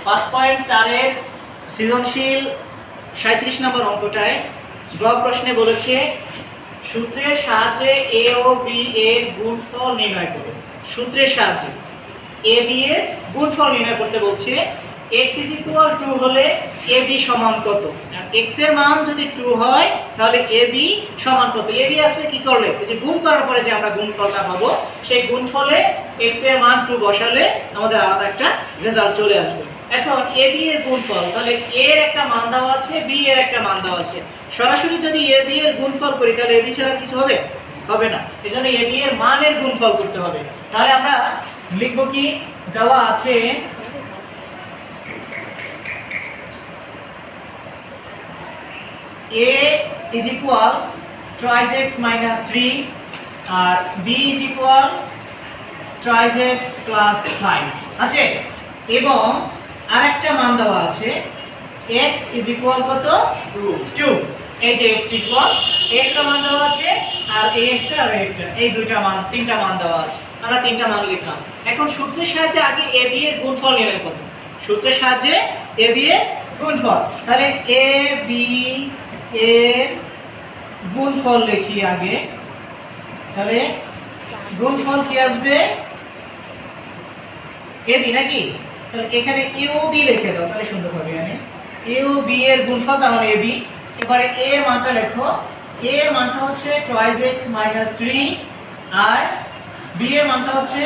5.4 এর সৃজনশীল 37 নম্বর অঙ্কটায় গ প্রশ্নে বলেছে সূত্রের সাহায্যে এ ও বি এর গুণফল নির্ণয় করো। সূত্রের সাহায্যে এ বি এর গুণফল নির্ণয় করতে বলছে। x = 2 হলে এ বি সমান কত? x এর মান যদি 2 হয় তাহলে এ বি সমান কত? এ বি আসলে কি করলে এই যে গুণ করার পরে যে আমরা গুণফলটা পাবো সেই গুণফলে x এর মান 2 বসালে আমাদের আলাদা একটা রেজাল্ট চলে আসবে। এখন এ বি এর গুণফল, তাহলে a এর একটা মান দেওয়া আছে, b এর একটা মান দেওয়া আছে। সরাসরি যদি এ বি এর গুণফল করি তাহলে এ বি ছাড়া কিছু হবে? হবে না। এজন্য এ বি এর মানের গুণফল করতে হবে। তাহলে আমরা লিখব কি, দেওয়া আছে a is equal twice x minus 3 R b is equal twice x plus 5 আছে, এবং আরেকটা মান দেওয়া আছে x is equal কত? 2। এই যে x is equal একটা মান দেওয়া আছে আর এই একটা আর একটা, এই দুইটা মান, তিনটা মান দেওয়া আছে। আমরা তিনটা মান লিখলাম। এখন সূত্রের সাহায্যে আগে a b এর গুণফল নির্ণয় করব। সূত্রের সাহায্যে a b এর গুণফল, তাহলে a b এর গুণফল লিখি আগে। তাহলে গুণফল কি আসবে? এ বি নাকি? তাহলে এখানে এ ও বি লিখে দাও, তাহলে সুন্দর হবে। এখানে এ ও বি এর গুণফল তার মানে এ বি। এবারে এ এর মানটা লেখো। এ এর মানটা হচ্ছে twice x minus 3 আর বি এর মানটা হচ্ছে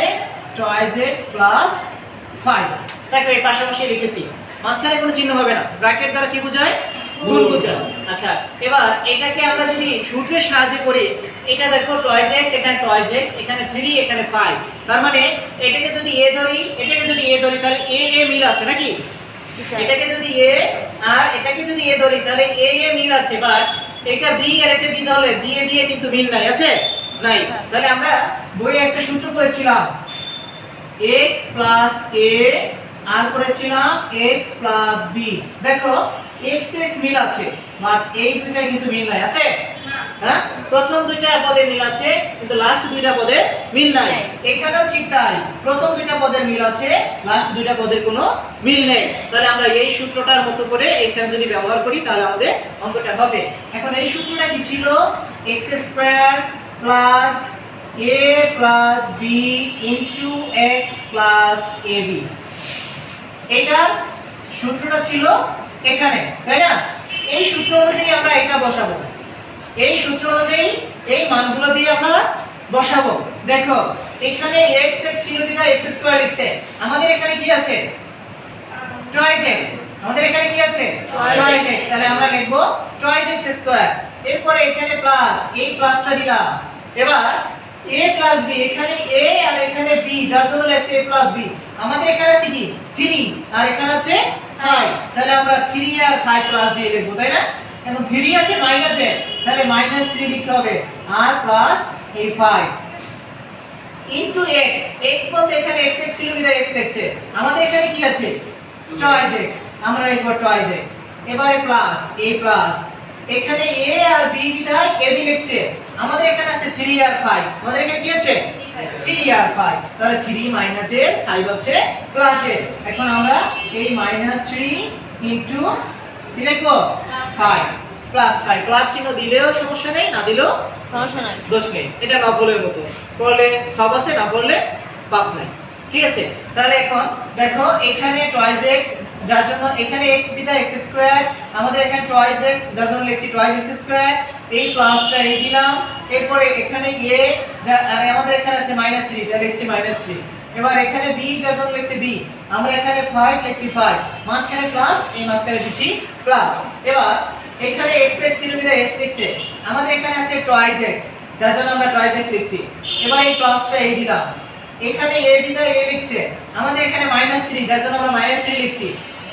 twice x plus 5। দেখো এই পাশাপাশি লিখেছি, মাঝখানে কোনো চিহ্ন হবে না। ব্র্যাকেট দ্বারা কি বোঝায়? গুণ বোঝায়। আচ্ছা, এবার এটাকে আমরা যদি সূত্রের সাহায্যে করি, এটা দেখো twice x, এখানে twice x, এখানে 3, এখানে 5। তার মানে এটাকে যদি a ধরি, এটাকে যদি a ধরি তাহলে a a মিল আছে নাকি? এটাকে যদি a আর এটাকে যদি a ধরি তাহলে a a মিল আছে, বাট এটা b আর এটা b ধরলে b a b এ কিন্তু মিল নাই, আছে? নাই। তাহলে আমরা বইয়ে একটা সূত্র পড়েছিলাম x plus a আর করেছিলাম x plus b। দেখো x x মিল আছে, বাট এই দুইটা কিন্তু মিল নাই, আছে? হ্যাঁ, প্রথম দুইটা পদে মিল আছে কিন্তু লাস্ট দুইটা পদে মিল নাই। এখানেও ঠিক তাই, প্রথম দুইটা পদের মিল আছে, লাস্ট দুইটা পদের কোনো মিল নেই। তাহলে আমরা এই সূত্রটার মতো করে এখানে যদি ব্যবহার করি তাহলে আমাদের অঙ্কটা হবে। এখন এই সূত্রটা কি ছিল? x² plus a plus b into x plus ab। এটা সূত্রটা ছিল এখানে, তাই না? এই সূত্র অনুযায়ী আমরা এটা বসাবো। এই সূত্র অনুযায়ী এই মানগুলো দিয়ে আমরা বসাবো। দেখো এখানে x x ছিল বিনা x² লিখছে, আমাদের এখানে কি আছে? twice x। আমাদের এখানে কি আছে? twice x। তাহলে আমরা লিখব twice x²। এরপরে এখানে প্লাস, এই প্লাসটা দিলাম। এবার a plus b, এখানে a আর এখানে b, যার জন্য লেখছে a plus b। আমাদের এখানে আছে কি? 3 আর এখানে আছে 5। তাহলে আমরা 3 আর 5 প্লাস দিয়ে লিখব, তাই না? এখন 3 আছে মাইনাস এ, তাহলে -3 লিখতে হবে আর প্লাস এই 5 ইনটু x। x বলতে এখানে x x ছিল বিধায় x লিখছে, আমাদের এখানে কি আছে? twice x, আমরা লিখব twice x। এবারে প্লাস এই প্লাস, এখানে a আর b বিধায় a b লিখছে, আমাদের এখানে আছে 3 আর 5। আমাদের এখানে কি আছে? 3 আর 5। তাহলে 3 মাইনাস এর 5 আছে প্লাস এর। এখন আমরা এই -3 ইনটু কি লিখব? 5 প্লাস 5। প্লাস চিহ্ন দিলেও সমস্যা নেই, না দিলেও সমস্যা নাই, দোষ নেই। এটা নবলের মতো, পড়লে সব আছে, না পড়লে পাপ নাই। ঠিক আছে? তাহলে এখন দেখো এখানে twice x, যার জন্য এখানে x বিধায় x², আমাদের এখানে twice x, যার জন্য লিখছি twice x²। এই প্লাসটা এই দিলাম। এরপরে এখানে a, আর আমাদের এখানে আছে -3, তাহলে লিখছি -3। এবার এখানে b, যার জন্য লিখছি b, আমরা এখানে 5 লিখছি 5, মাঝখানে প্লাস, এই মাঝখানে দিছি প্লাস। এবার এখানে x x ছিল বিধায় x লিখছে, আমাদের এখানে আছে twice x, যার জন্য আমরা twice x লিখছি। এবার এই প্লাসটা এই দিলাম। এখানে a বিধায় a লিখছে, আমাদের এখানে -3, যার জন্য আমরা -3 লিখছি।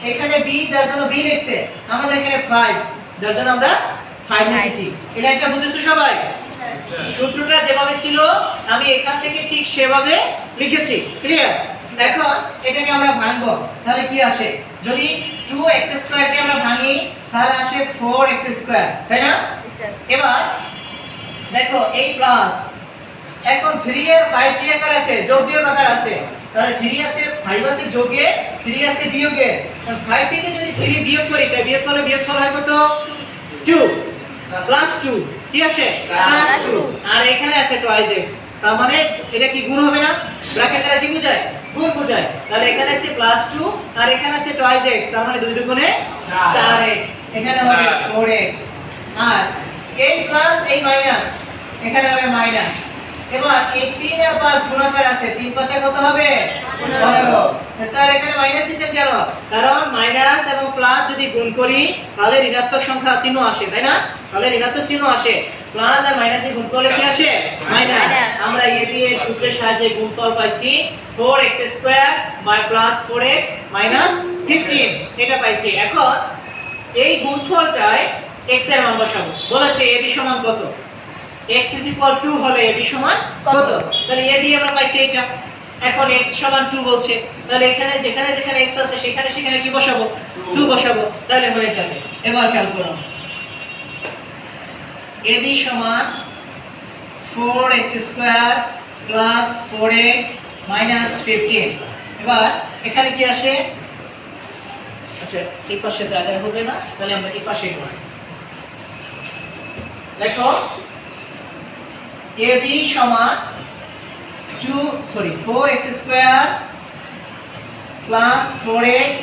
এখানে b, যার জন্য b লিখছে, আমাদের এখানে 5, যার জন্য আমরা 5 লিখেছি। এটা একটা বুঝেছো সবাই? সূত্রটা যেভাবে ছিল আমি এখান থেকে ঠিক সেভাবে লিখেছি। ক্লিয়ার? এখন এটাকে আমরা ভাঙবো, তাহলে কি আসে? যদি 2x² কে আমরা ভাঙি তাহলে আসে 4x², তাই না? এবার দেখো এই প্লাস, এখন 3 এর 5 কি আকার আছে? যোগ বিয়োগ আকার আছে। তাহলে 3 আছে 5 আছে যোগে 3 আছে বিয়োগে 5 থেকে যদি 3 বিয়োগ করি তাই বিয়োগফল হয় কত 2 প্লাস 2 কি আসে প্লাস 2 আর এখানে আছে টুয়াইস x তার মানে এটা কি গুণ হবে না ব্র্যাকেট দ্বারা কি বোঝায় গুণ বোঝায় তাহলে এখানে আছে প্লাস 2 আর এখানে আছে টুয়াইস x তার মানে 2 দুগুণে 4x এখানে হবে 4x আর এই প্লাস এই মাইনাস এখানে হবে মাইনাস এবার এই 3 আর 5 গুণাকার আছে 3 5 এ কত হবে 15 স্যার এখানে মাইনাস দিছেন কেন কারণ মাইনাস এবং প্লাস যদি গুণ করি তাহলে ঋণাত্মক সংখ্যা চিহ্ন আসে তাই না তাহলে ঋণাত্মক চিহ্ন আসে প্লাস আর মাইনাসে গুণ করলে কি আসে মাইনাস আমরা ab এর সূত্রের সাহায্যে গুণফল পাইছি 4x² প্লাস 4x মাইনাস 15 এটা পাইছি এখন এই গুণফলটায় x এর মান বসাবো বলেছে ab সমান কত x = 2 হলে ab সমান কত তাহলে ab আমরা পাইছি এটা এখন x সমান 2 বলছে তাহলে এখানে যেখানে যেখানে x আছে সেখানে সেখানে কি বসাবো 2 বসাবো তাহলে হয়ে যাবে এবার খেয়াল করুন ab সমান 4x² প্লাস 4x মাইনাস 15 এবার এখানে কি আসে আচ্ছা এই পাশে জায়গা হবে না তাহলে আমরা এই পাশে করি দেখো ab সমান 4x² প্লাস 4x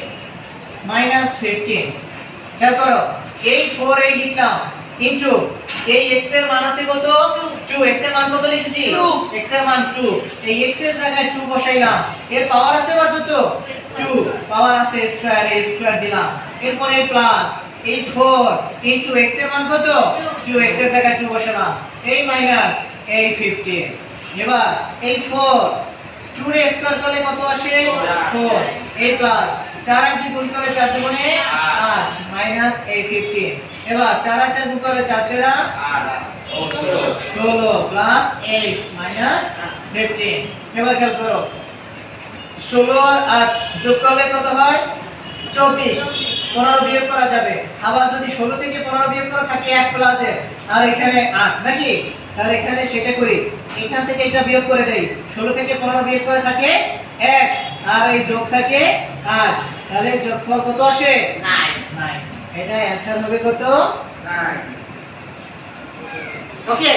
মাইনাস 15 খেয়াল করো এই 4 এই লিখলাম ইনটু এই x এর মান আছে কত 2 x এর মান কত লিখছি x এর মান 2 এই x এর জায়গায় 2 বসাইলাম এর পাওয়ার আছে কত 2 পাওয়ার আছে স্কয়ার এর স্কয়ার দিলাম এরপরে প্লাস এই 4 ইনটু x এর মান কত 2 x এর জায়গায় 2 বসালাম এই মাইনাস এই 15 এবার এই 4 2 এর স্কয়ার করলে কত আসে 4 এই প্লাস 4 আর 2 গুণ করলে 4 দুগুণে 8 মাইনাস এই 15 এবার 4 আর 4 গুণ করলে 4 4 16 প্লাস 8 মাইনাস 15 এবার খেয়াল করো 16 আর 8 যোগ করলে কত হয় 24 15 বিয়োগ করা যাবে আবার যদি 16 থেকে 15 বিয়োগ করা থাকে 1 প্লাস এর আর এখানে 8 নাকি তাহলে এখানে সেটা করি এখান থেকে এটা বিয়োগ করে দেই 16 থেকে 15 বিয়োগ করে থাকে 1 আর এই যোগ থাকে 8 তাহলে যোগফল কত আসে 9 এটা অ্যানসার হবে কত 9 ওকে